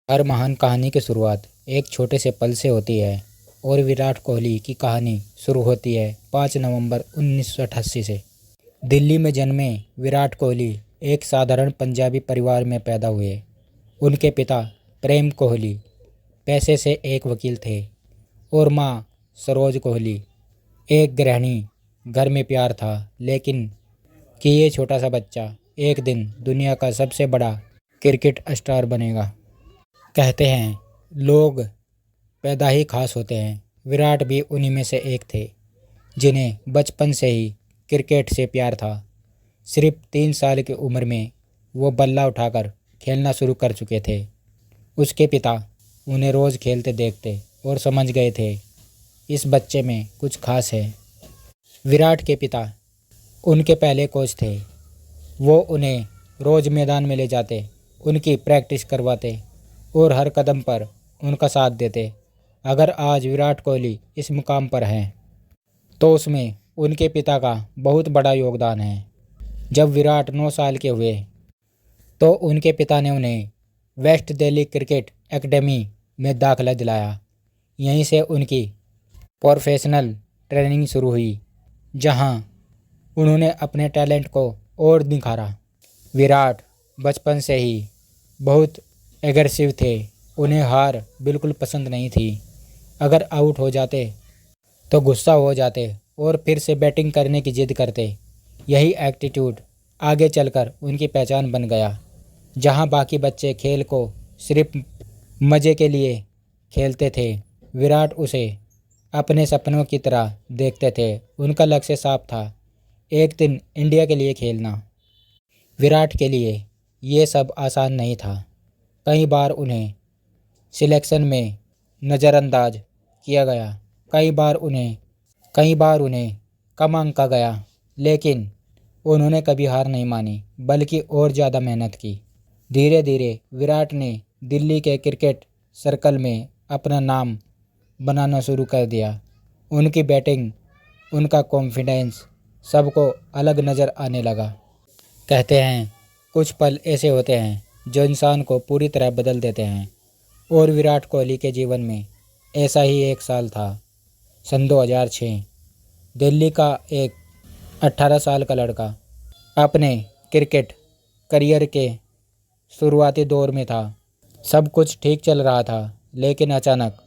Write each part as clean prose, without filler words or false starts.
हर महान कहानी की शुरुआत एक छोटे से पल से होती है और विराट कोहली की कहानी शुरू होती है 5 नवंबर 1988 से। दिल्ली में जन्मे विराट कोहली एक साधारण पंजाबी परिवार में पैदा हुए। उनके पिता प्रेम कोहली पेशे से एक वकील थे और मां सरोज कोहली एक गृहिणी। घर में प्यार था, लेकिन कि ये छोटा सा बच्चा एक दिन दुनिया का सबसे बड़ा क्रिकेट स्टार बनेगा। कहते हैं लोग पैदा ही खास होते हैं। विराट भी उन्हीं में से एक थे जिन्हें बचपन से ही क्रिकेट से प्यार था। सिर्फ 3 साल की उम्र में वो बल्ला उठाकर खेलना शुरू कर चुके थे। उसके पिता उन्हें रोज़ खेलते देखते और समझ गए थे इस बच्चे में कुछ खास है। विराट के पिता उनके पहले कोच थे। वो उन्हें रोज़ मैदान में ले जाते, उनकी प्रैक्टिस करवाते और हर कदम पर उनका साथ देते। अगर आज विराट कोहली इस मुकाम पर हैं तो उसमें उनके पिता का बहुत बड़ा योगदान है। जब विराट 9 साल के हुए तो उनके पिता ने उन्हें वेस्ट दिल्ली क्रिकेट एकेडमी में दाखिला दिलाया। यहीं से उनकी प्रोफेशनल ट्रेनिंग शुरू हुई, जहां उन्होंने अपने टैलेंट को और निखारा। विराट बचपन से ही बहुत एग्रेसिव थे। उन्हें हार बिल्कुल पसंद नहीं थी। अगर आउट हो जाते तो गुस्सा हो जाते और फिर से बैटिंग करने की जिद करते। यही एटीट्यूड आगे चलकर उनकी पहचान बन गया। जहां बाकी बच्चे खेल को सिर्फ मज़े के लिए खेलते थे, विराट उसे अपने सपनों की तरह देखते थे। उनका लक्ष्य साफ था, एक दिन इंडिया के लिए खेलना। विराट के लिए ये सब आसान नहीं था। कई बार उन्हें सिलेक्शन में नज़रअंदाज किया गया, कई बार उन्हें कम आंका गया, लेकिन उन्होंने कभी हार नहीं मानी, बल्कि और ज़्यादा मेहनत की। धीरे धीरे विराट ने दिल्ली के क्रिकेट सर्कल में अपना नाम बनाना शुरू कर दिया। उनकी बैटिंग, उनका कॉन्फिडेंस सबको अलग नज़र आने लगा। कहते हैं कुछ पल ऐसे होते हैं जो इंसान को पूरी तरह बदल देते हैं, और विराट कोहली के जीवन में ऐसा ही एक साल था। सन 2006 दिल्ली का एक 18 साल का लड़का अपने क्रिकेट करियर के शुरुआती दौर में था। सब कुछ ठीक चल रहा था, लेकिन अचानक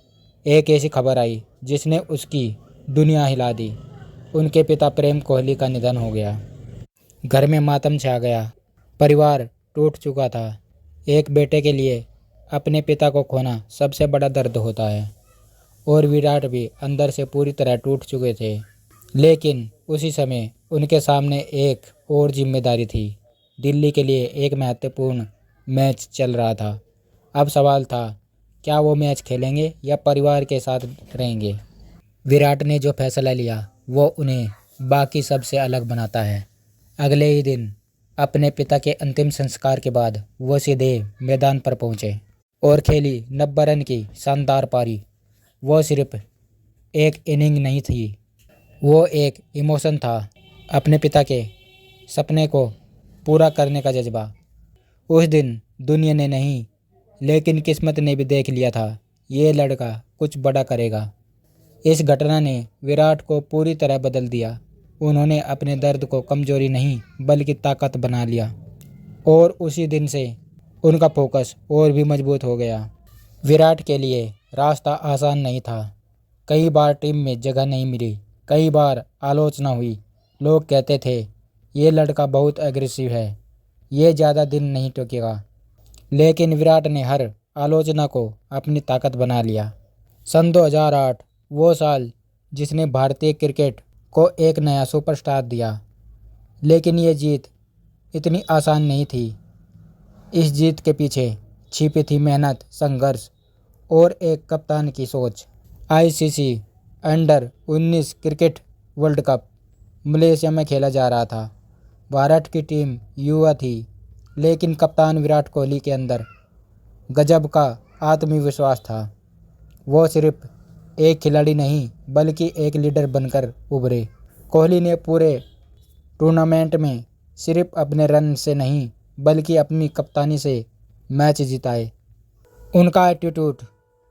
एक ऐसी खबर आई जिसने उसकी दुनिया हिला दी। उनके पिता प्रेम कोहली का निधन हो गया। घर में मातम छा गया। परिवार टूट चुका था। एक बेटे के लिए अपने पिता को खोना सबसे बड़ा दर्द होता है, और विराट भी अंदर से पूरी तरह टूट चुके थे। लेकिन उसी समय उनके सामने एक और जिम्मेदारी थी। दिल्ली के लिए एक महत्वपूर्ण मैच चल रहा था। अब सवाल था, क्या वो मैच खेलेंगे या परिवार के साथ रहेंगे। विराट ने जो फैसला लिया वो उन्हें बाकी सबसे अलग बनाता है। अगले ही दिन अपने पिता के अंतिम संस्कार के बाद वो सीधे मैदान पर पहुंचे और खेली 90 रन की शानदार पारी। वो सिर्फ एक इनिंग नहीं थी, वो एक इमोशन था। अपने पिता के सपने को पूरा करने का जज्बा। उस दिन दुनिया ने नहीं, लेकिन किस्मत ने भी देख लिया था, ये लड़का कुछ बड़ा करेगा। इस घटना ने विराट को पूरी तरह बदल दिया। उन्होंने अपने दर्द को कमजोरी नहीं बल्कि ताकत बना लिया, और उसी दिन से उनका फोकस और भी मजबूत हो गया। विराट के लिए रास्ता आसान नहीं था। कई बार टीम में जगह नहीं मिली, कई बार आलोचना हुई। लोग कहते थे ये लड़का बहुत एग्रेसिव है, ये ज़्यादा दिन नहीं टिकेगा। लेकिन विराट ने हर आलोचना को अपनी ताकत बना लिया। सन 2008 वो साल जिसने भारतीय क्रिकेट को एक नया सुपरस्टार दिया। लेकिन ये जीत इतनी आसान नहीं थी। इस जीत के पीछे छिपी थी मेहनत, संघर्ष और एक कप्तान की सोच। ICC under-19 cricket world cup Malaysia में खेला जा रहा था। भारत की टीम युवा थी, लेकिन कप्तान विराट कोहली के अंदर गजब का आत्मविश्वास था। वो सिर्फ एक खिलाड़ी नहीं बल्कि एक लीडर बनकर उभरे। कोहली ने पूरे टूर्नामेंट में सिर्फ अपने रन से नहीं बल्कि अपनी कप्तानी से मैच जिताए। उनका एटीट्यूड,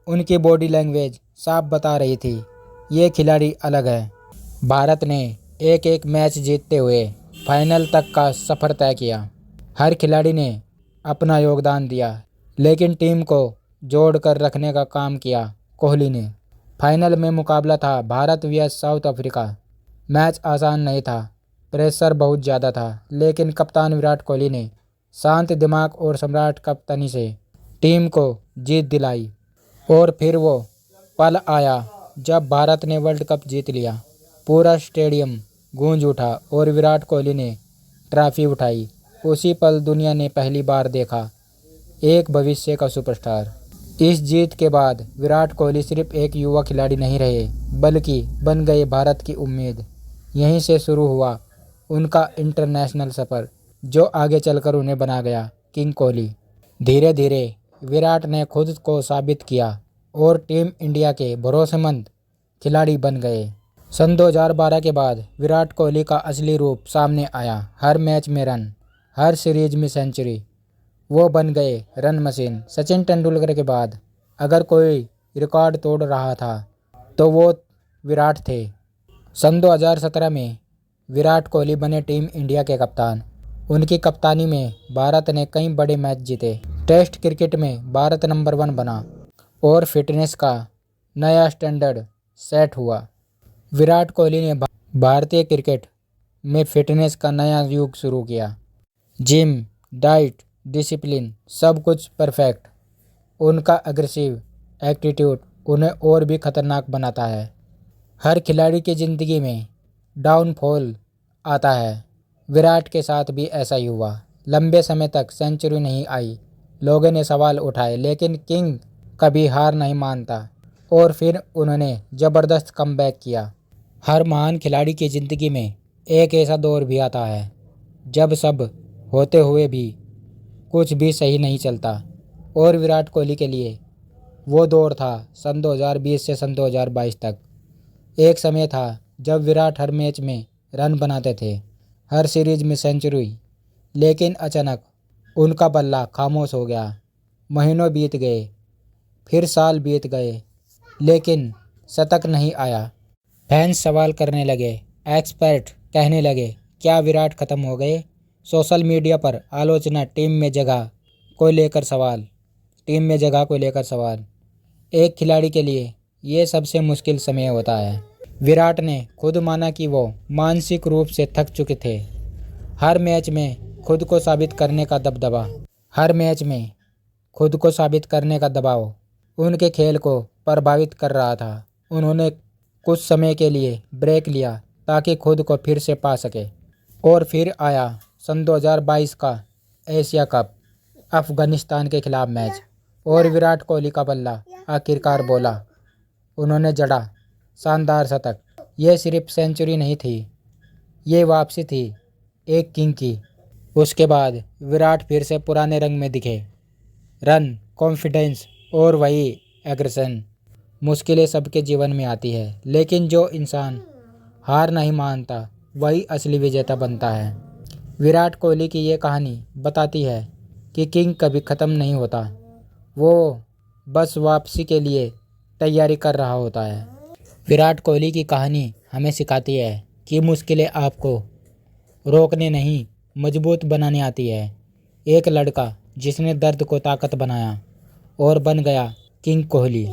उनकी बॉडी लैंग्वेज साफ बता रही थी ये खिलाड़ी अलग है। भारत ने एक एक मैच जीतते हुए फाइनल तक का सफ़र तय किया। हर खिलाड़ी ने अपना योगदान दिया, लेकिन टीम को जोड़ कर रखने का काम किया कोहली ने। फाइनल में मुकाबला था Bharat vs south Africa. Match आसान नहीं था, प्रेशर बहुत ज़्यादा था, लेकिन कप्तान विराट कोहली ने शांत दिमाग और सम्राट कप्तानी से टीम को जीत दिलाई। और फिर वो पल आया जब भारत ने वर्ल्ड कप जीत लिया। पूरा स्टेडियम गूंज उठा और विराट कोहली ने ट्रॉफी उठाई। उसी पल दुनिया ने पहली बार देखा एक भविष्य का सुपरस्टार। इस जीत के बाद विराट कोहली सिर्फ एक युवा खिलाड़ी नहीं रहे, बल्कि बन गए भारत की उम्मीद। यहीं से शुरू हुआ उनका इंटरनेशनल सफ़र, जो आगे चलकर उन्हें बना गया किंग कोहली। धीरे धीरे विराट ने खुद को साबित किया और टीम इंडिया के भरोसेमंद खिलाड़ी बन गए। सन 2012 के बाद विराट कोहली का असली रूप सामने आया। हर मैच में रन, हर सीरीज में सेंचुरी। वो बन गए रन मशीन। सचिन तेंदुलकर के बाद अगर कोई रिकॉर्ड तोड़ रहा था तो वो विराट थे। सन 2017 में विराट कोहली बने टीम इंडिया के कप्तान। उनकी कप्तानी में भारत ने कई बड़े मैच जीते। टेस्ट क्रिकेट में भारत नंबर 1 बना और फिटनेस का नया स्टैंडर्ड सेट हुआ। विराट कोहली ने भारतीय क्रिकेट में फिटनेस का नया युग शुरू किया। जिम, डाइट, डिसिप्लिन, सब कुछ परफेक्ट। उनका अग्रेसिव एटीट्यूड उन्हें और भी खतरनाक बनाता है। हर खिलाड़ी की ज़िंदगी में डाउनफॉल आता है। विराट के साथ भी ऐसा ही हुआ। लंबे समय तक सेंचुरी नहीं आई। लोगों ने सवाल उठाए, लेकिन किंग कभी हार नहीं मानता और फिर उन्होंने ज़बरदस्त कमबैक किया। हर महान खिलाड़ी की ज़िंदगी में एक ऐसा दौर भी आता है जब सब होते हुए भी कुछ भी सही नहीं चलता, और विराट कोहली के लिए वो दौर था सन 2020 से सन 2022 तक। एक समय था जब विराट हर मैच में रन बनाते थे, हर सीरीज में सेंचुरी, लेकिन अचानक उनका बल्ला खामोश हो गया। महीनों बीत गए, फिर साल बीत गए, लेकिन शतक नहीं आया। फैंस सवाल करने लगे, एक्सपर्ट कहने लगे, क्या विराट खत्म हो गए? सोशल मीडिया पर आलोचना, टीम में जगह को लेकर सवाल। एक खिलाड़ी के लिए ये सबसे मुश्किल समय होता है। विराट ने खुद माना कि वो मानसिक रूप से थक चुके थे। हर मैच में खुद को साबित करने का दबाव उनके खेल को प्रभावित कर रहा था। उन्होंने कुछ समय के लिए ब्रेक लिया ताकि खुद को फिर से पा सके। और फिर आया सन 2022 का एशिया कप, अफगानिस्तान के खिलाफ मैच, और विराट कोहली का बल्ला आखिरकार बोला। उन्होंने जड़ा शानदार शतक। ये सिर्फ सेंचुरी नहीं थी, ये वापसी थी एक किंग की। उसके बाद विराट फिर से पुराने रंग में दिखे। रन, कॉन्फिडेंस और वही एग्रेशन। मुश्किलें सबके जीवन में आती है, लेकिन जो इंसान हार नहीं मानता वही असली विजेता बनता है। विराट कोहली की ये कहानी बताती है कि किंग कभी ख़त्म नहीं होता, वो बस वापसी के लिए तैयारी कर रहा होता है। विराट कोहली की कहानी हमें सिखाती है कि मुश्किलें आपको रोकने नहीं, मजबूत बनाने आती है। एक लड़का जिसने दर्द को ताकत बनाया और बन गया किंग कोहली।